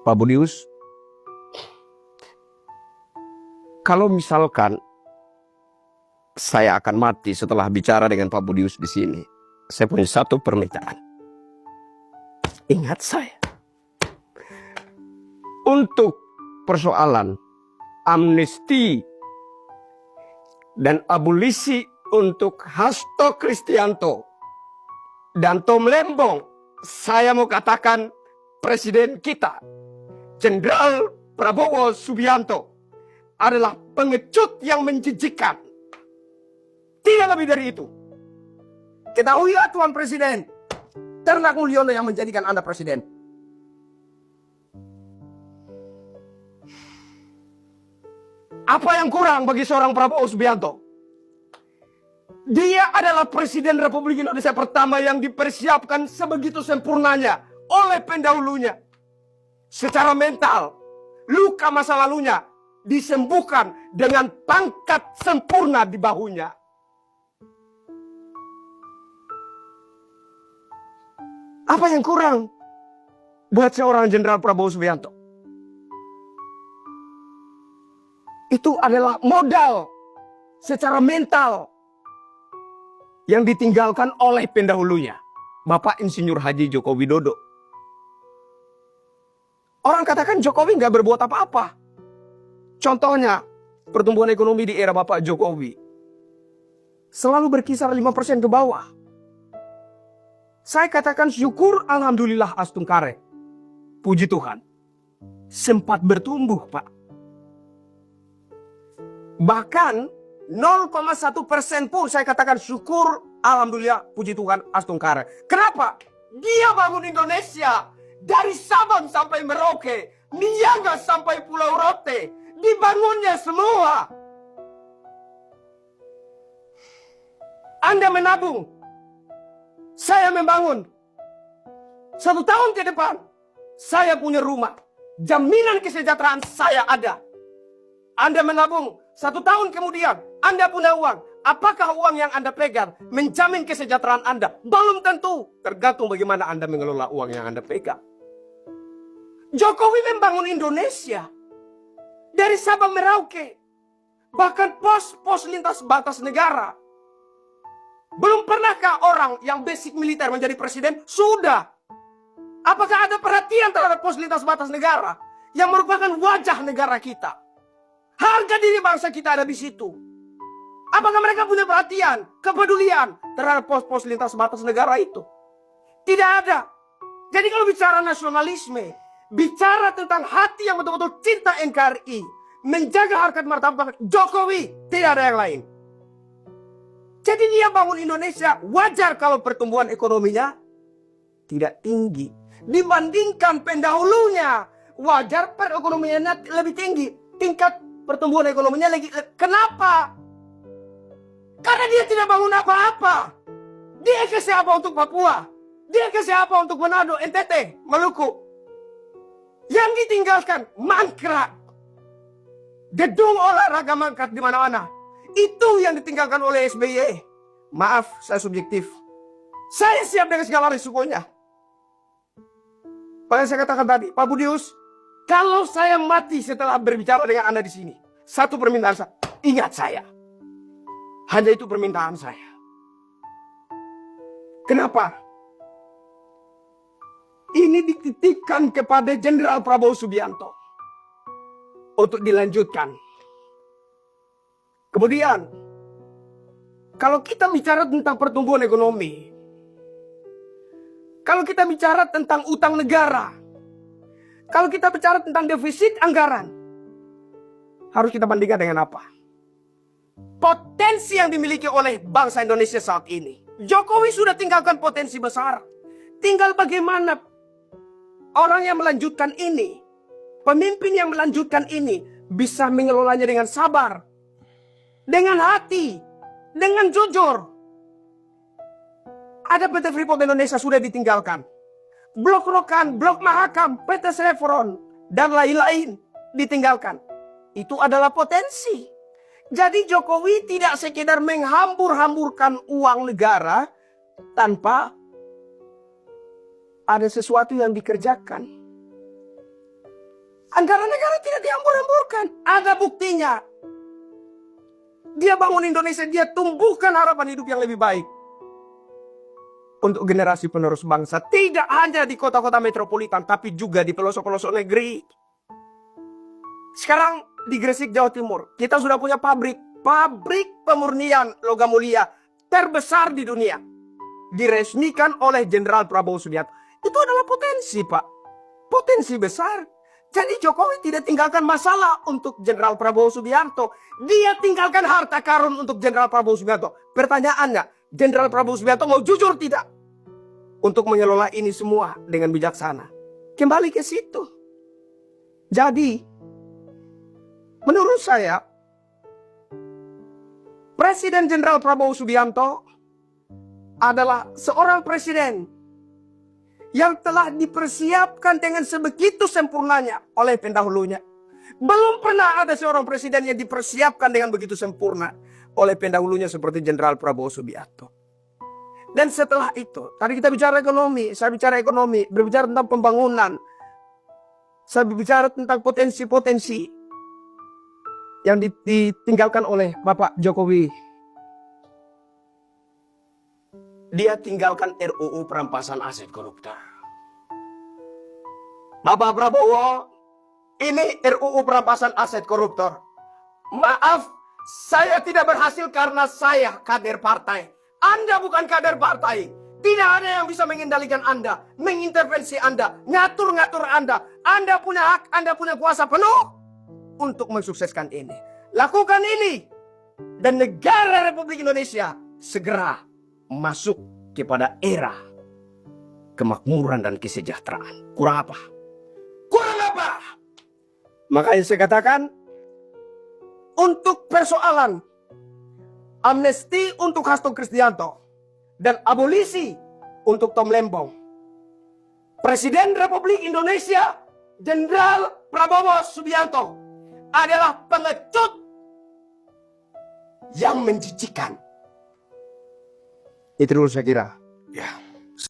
Pak Budius, kalau misalkan saya akan mati setelah bicara dengan Pak Budius di sini, saya punya satu permintaan. Ingat saya. Untuk persoalan amnesti dan abolisi untuk Hasto Kristianto dan Tom Lembong, saya mau katakan presiden kita, Jenderal Prabowo Subianto, adalah pengecut yang menjijikkan. Tidak lebih dari itu. Ketahui ya Tuan Presiden, Ternak Mulyono yang menjadikan Anda presiden. Apa yang kurang bagi seorang Prabowo Subianto? Dia adalah Presiden Republik Indonesia pertama yang dipersiapkan sebegitu sempurnanya oleh pendahulunya. Secara mental, luka masa lalunya disembuhkan dengan pangkat sempurna di bahunya. Apa yang kurang buat seorang Jenderal Prabowo Subianto? Itu adalah modal secara mental yang ditinggalkan oleh pendahulunya, Bapak Insinyur Haji Joko Widodo. Orang katakan Jokowi nggak berbuat apa-apa. Contohnya, pertumbuhan ekonomi di era Bapak Jokowi selalu berkisar 5% ke bawah. Saya katakan syukur alhamdulillah Astungkare. Puji Tuhan. Sempat bertumbuh, Pak. Bahkan 0,1% pun saya katakan syukur alhamdulillah puji Tuhan Astungkare. Kenapa? Dia bangun Indonesia dari Sabang sampai Merauke, Niaga sampai Pulau Rote, dibangunnya semua. Anda menabung, saya membangun. 1 tahun ke depan, saya punya rumah. Jaminan kesejahteraan saya ada. Anda menabung, 1 tahun kemudian, Anda punya uang. Apakah uang yang Anda pegang menjamin kesejahteraan Anda? Belum tentu. Tergantung bagaimana Anda mengelola uang yang Anda pegang. Jokowi membangun Indonesia dari Sabang Merauke. Bahkan pos-pos lintas batas negara. Belum pernahkah orang yang basic militer menjadi presiden? Sudah. Apakah ada perhatian terhadap pos lintas batas negara yang merupakan wajah negara kita? Harga diri bangsa kita ada di situ. Apakah mereka punya perhatian, kepedulian terhadap pos-pos lintas batas negara itu? Tidak ada. Jadi kalau bicara nasionalisme, bicara tentang hati yang betul-betul cinta NKRI, menjaga harkat martabat Jokowi, tidak ada yang lain. Jadi dia bangun Indonesia, wajar kalau pertumbuhan ekonominya tidak tinggi. Dibandingkan pendahulunya, wajar perekonomiannya lebih tinggi. Tingkat pertumbuhan ekonominya lagi. Kenapa? Karena dia tidak bangun apa-apa. Dia kasih apa untuk Papua? Dia kasih apa untuk Manado, NTT, Maluku? Yang ditinggalkan mangkrak. Gedung olahraga mangkrak di mana-mana. Itu yang ditinggalkan oleh SBY. Maaf, saya subjektif. Saya siap dengan segala risikonya. Makanya saya katakan tadi, Pak Budius, kalau saya mati setelah berbicara dengan Anda di sini, satu permintaan saya, ingat saya. Hanya itu permintaan saya. Kenapa? Ini dititipkan kepada Jenderal Prabowo Subianto untuk dilanjutkan. Kemudian, kalau kita bicara tentang pertumbuhan ekonomi, kalau kita bicara tentang utang negara, kalau kita bicara tentang defisit anggaran, harus kita bandingkan dengan apa? Potensi yang dimiliki oleh bangsa Indonesia saat ini. Jokowi sudah tinggalkan potensi besar. Tinggal bagaimana orang yang melanjutkan ini, pemimpin yang melanjutkan ini, bisa mengelolanya dengan sabar, dengan hati, dengan jujur. Ada PT Freeport Indonesia sudah ditinggalkan. Blok Rokan, Blok Mahakam, PT Chevron, dan lain-lain ditinggalkan. Itu adalah potensi. Jadi Jokowi tidak sekedar menghambur-hamburkan uang negara tanpa ada sesuatu yang dikerjakan. Anggaran negara tidak dihambur-hamburkan. Ada buktinya. Dia bangun Indonesia, dia tumbuhkan harapan hidup yang lebih baik untuk generasi penerus bangsa. Tidak hanya di kota-kota metropolitan, tapi juga di pelosok-pelosok negeri. Sekarang di Gresik, Jawa Timur, kita sudah punya pabrik pemurnian logam mulia terbesar di dunia. Diresmikan oleh Jenderal Prabowo Subianto. Itu adalah potensi, Pak. Potensi besar. Jadi Jokowi tidak tinggalkan masalah untuk Jenderal Prabowo Subianto. Dia tinggalkan harta karun untuk Jenderal Prabowo Subianto. Pertanyaannya, Jenderal Prabowo Subianto mau jujur tidak untuk mengelola ini semua dengan bijaksana? Kembali ke situ. Jadi, menurut saya, Presiden Jenderal Prabowo Subianto adalah seorang presiden yang telah dipersiapkan dengan sebegitu sempurnanya oleh pendahulunya. Belum pernah ada seorang presiden yang dipersiapkan dengan begitu sempurna oleh pendahulunya seperti Jenderal Prabowo Subianto. Dan setelah itu, tadi kita bicara ekonomi, saya bicara ekonomi, berbicara tentang pembangunan, saya bicara tentang potensi-potensi yang ditinggalkan oleh Bapak Jokowi. Dia tinggalkan RUU perampasan aset koruptor. Bapak Prabowo, ini RUU perampasan aset koruptor. Maaf, saya tidak berhasil karena saya kader partai. Anda bukan kader partai. Tidak ada yang bisa mengendalikan Anda, mengintervensi Anda, ngatur-ngatur Anda. Anda punya hak, Anda punya kuasa penuh untuk mensukseskan ini. Lakukan ini. Dan negara Republik Indonesia segera masuk kepada era kemakmuran dan kesejahteraan. Kurang apa? Kurang apa? Makanya saya katakan, untuk persoalan amnesti untuk Hasto Kristianto dan abolisi untuk Tom Lembong, Presiden Republik Indonesia Jenderal Prabowo Subianto adalah pengecut yang menjijikan. Itu dulu saya kira. Ya.